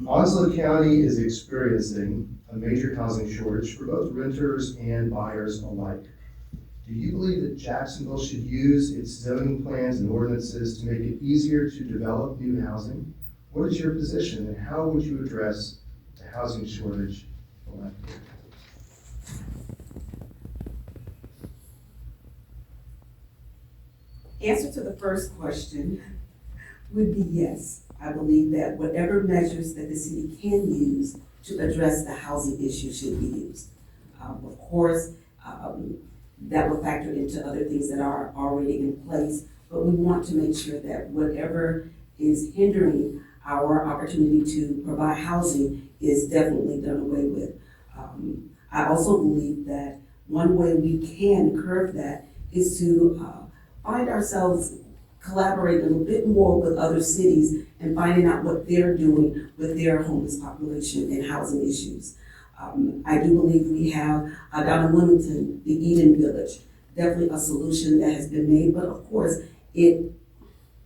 Onslow County is experiencing a major housing shortage for both renters and buyers alike. Do you believe that Jacksonville should use its zoning plans and ordinances to make it easier to develop new housing? What is your position, and how would you address the housing shortage elected? Answer to the first question would be yes. I believe that whatever measures that the city can use to address the housing issue should be used. Of course, that will factor into other things that are already in place, but we want to make sure that whatever is hindering our opportunity to provide housing is definitely done away with. I also believe that one way we can curb that is to find ourselves collaborate a little bit more with other cities and finding out what they're doing with their homeless population and housing issues. I do believe we have down in Wilmington, the Eden Village, definitely a solution that has been made, but of course it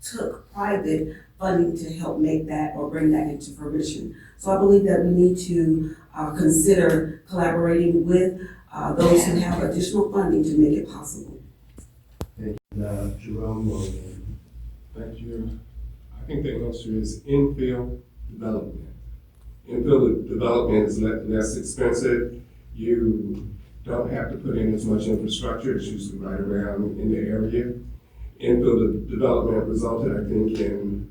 took private funding to help make that or bring that into fruition. So I believe that we need to consider collaborating with those who have additional funding to make it possible. Thank you. Jerome Logan. Thank you. I think the answer is infill development. Infill development is less expensive. You don't have to put in as much infrastructure. It's usually right around in the area. Infill development resulted, I think, in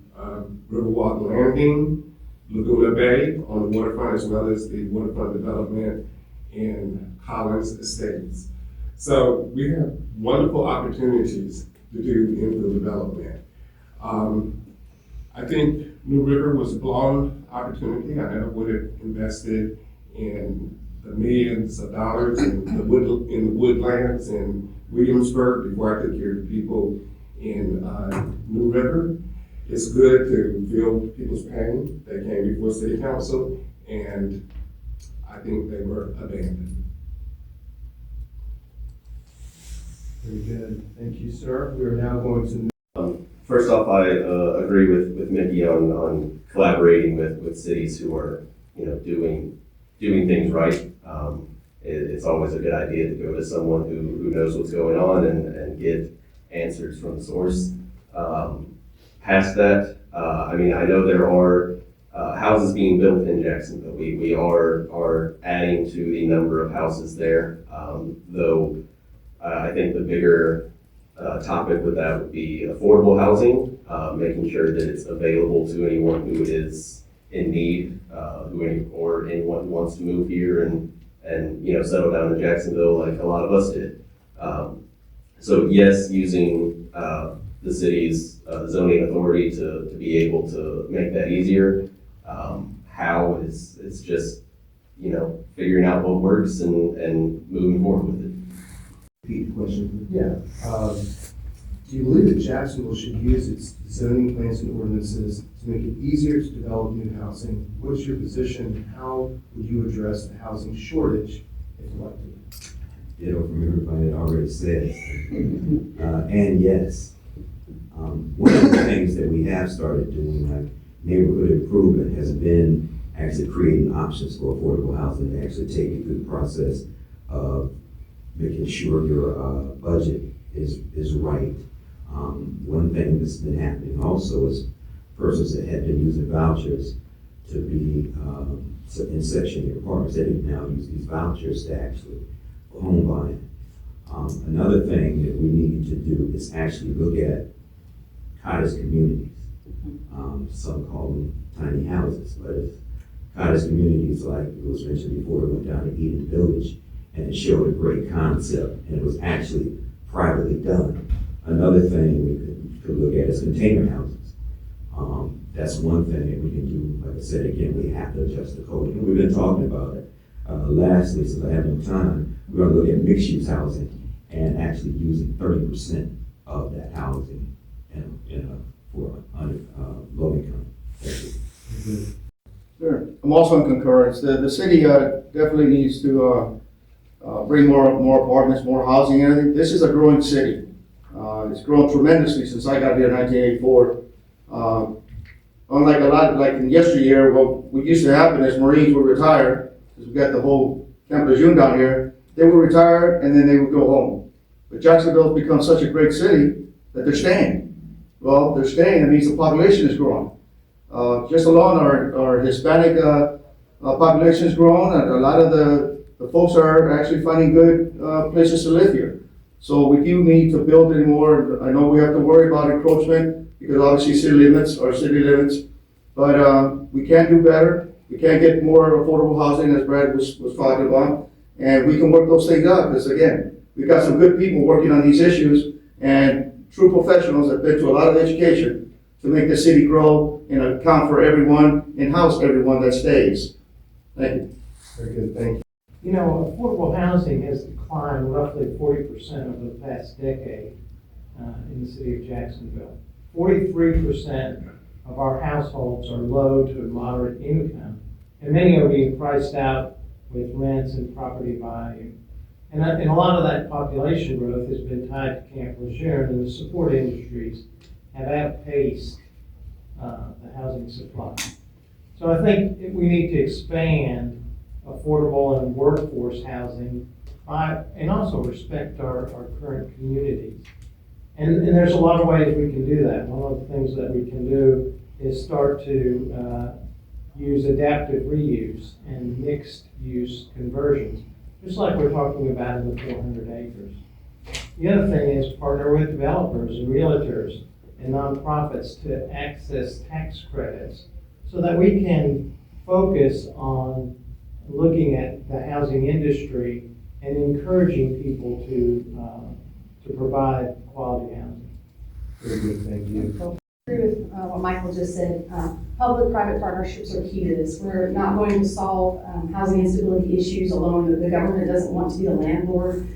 Riverwalk Landing, Laguna Bay on the waterfront, as well as the waterfront development in Collins Estates. So we have wonderful opportunities to do infill development. I think New River was a blown opportunity. I never would have invested in the millions of dollars in the woodlands in Williamsburg before I took care of people in New River. It's good to feel people's pain. They came before City Council, and I think they were abandoned. Very good. Thank you, sir. We are now going to First off, I agree with Mickey on collaborating with cities who are, doing things right. It's always a good idea to go to someone who knows what's going on and get answers from the source. Past that, I know there are houses being built in Jacksonville. We are adding to the number of houses there, though I think the bigger topic with that would be affordable housing, making sure that it's available to anyone who is in need, or anyone who wants to move here and settle down in Jacksonville like a lot of us did. So yes, using the city's zoning authority to be able to make that easier. How it's just figuring out what works and moving forward with it. repeat the question. Yeah. Do you believe that Jacksonville should use its zoning plans and ordinances to make it easier to develop new housing? What's your position? How would you address the housing shortage if elected? From everybody that already says. And yes, one of the things that we have started doing, like neighborhood improvement, has been actually creating options for affordable housing to actually take you through the process of making sure your budget is right. One thing that's been happening also is persons that had been using vouchers to be in sectionary apartments, they can now use these vouchers to actually for home buying. Another thing that we need to do is actually look at cottage communities. Some call them tiny houses, but it's cottage communities, like it was mentioned before, it went down to Eden Village, and it showed a great concept, and it was actually privately done. Another thing we could look at is container houses. That's one thing that we can do. Like I said, again, we have to adjust the code, and we've been talking about it. Lastly, since I have no time, we're going to look at mixed-use housing and actually using 30% of that housing for low income. Sure. I'm also in concurrence. The city definitely needs to bring more apartments, more housing. And I think this is a growing city. It's grown tremendously since I got here in 1984. Unlike a lot, like in yesteryear, what used to happen is Marines would retire, because we got the whole Camp Lejeune down here, they would retire and then they would go home. But Jacksonville's become such a great city that they're staying. Well, they're staying, that means the population is growing. Just alone, our Hispanic population is growing, and a lot of the folks are actually finding good places to live here. So we do need to build any more. I know we have to worry about encroachment, because obviously city limits are city limits, but we can do better. We can get more affordable housing, as Brad was talking about, and we can work those things out, because again, we've got some good people working on these issues, and true professionals that have been to a lot of education to make the city grow and account for everyone and house everyone that stays. Thank you. Very good, thank you. You know, affordable housing has declined roughly 40% over the past decade in the city of Jacksonville. 43% of our households are low to moderate income, and many are being priced out with rents and property value. And a lot of that population growth has been tied to Camp Lejeune, and the support industries have outpaced the housing supply. So I think we need to expand affordable and workforce housing and also respect our current communities. And there's a lot of ways we can do that. One of the things that we can do is start to use adaptive reuse and mixed use conversions, just like we're talking about in the 400 acres. The other thing is partner with developers and realtors and nonprofits to access tax credits so that we can focus on looking at the housing industry and encouraging people to provide quality housing. Very good, thank you. I agree with what Michael just said. Public-private partnerships are key to this. We're not going to solve housing instability issues alone. The government doesn't want to be a landlord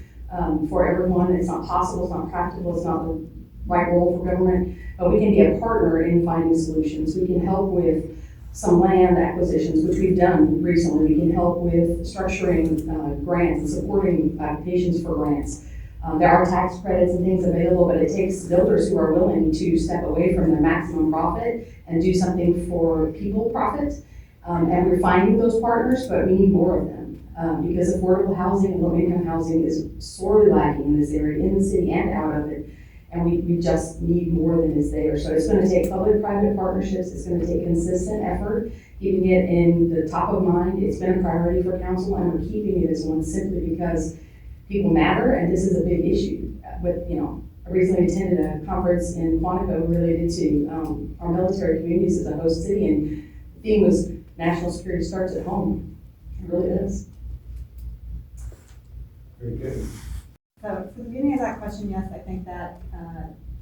for everyone. It's not possible, it's not practical, it's not the right role for government. But we can be a partner in finding solutions. We can help with some land acquisitions, which we've done recently. We can help with structuring grants and supporting applications for grants. There are tax credits and things available, but it takes builders who are willing to step away from their maximum profit and do something for people profit. And we're finding those partners, but we need more of them because affordable housing and low-income housing is sorely lacking in this area, in the city and out of it. And we just need more than is there. So it's going to take public-private partnerships. It's going to take consistent effort, keeping it in the top of mind. It's been a priority for council, and we're keeping it as one simply because people matter, and this is a big issue. But, you know, I recently attended a conference in Quantico related to our military communities as a host city, and the theme was national security starts at home. It really does. Very good. So for the beginning of that question, yes, I think that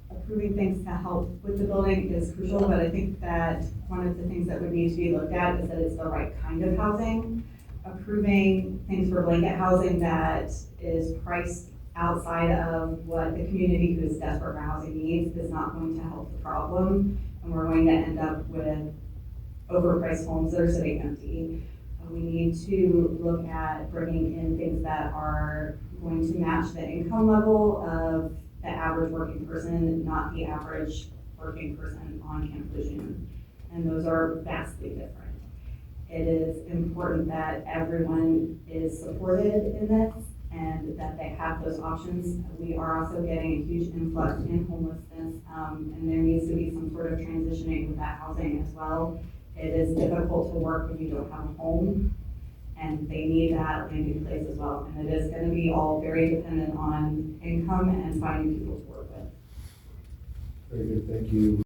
approving things to help with the building is crucial, but I think that one of the things that would need to be looked at is that it's the right kind of housing. Approving things for blanket housing that is priced outside of what the community who is desperate for housing needs is not going to help the problem, and we're going to end up with overpriced homes that are sitting empty. We need to look at bringing in things that are going to match the income level of the average working person, not the average working person on Camp Lejeune. And those are vastly different. It is important that everyone is supported in this and that they have those options. We are also getting a huge influx in homelessness, and there needs to be some sort of transitioning with that housing as well. It is difficult to work when you don't have a home, and they need that landing place as well. And it is going to be all very dependent on income and finding people to work with. Very good, thank you.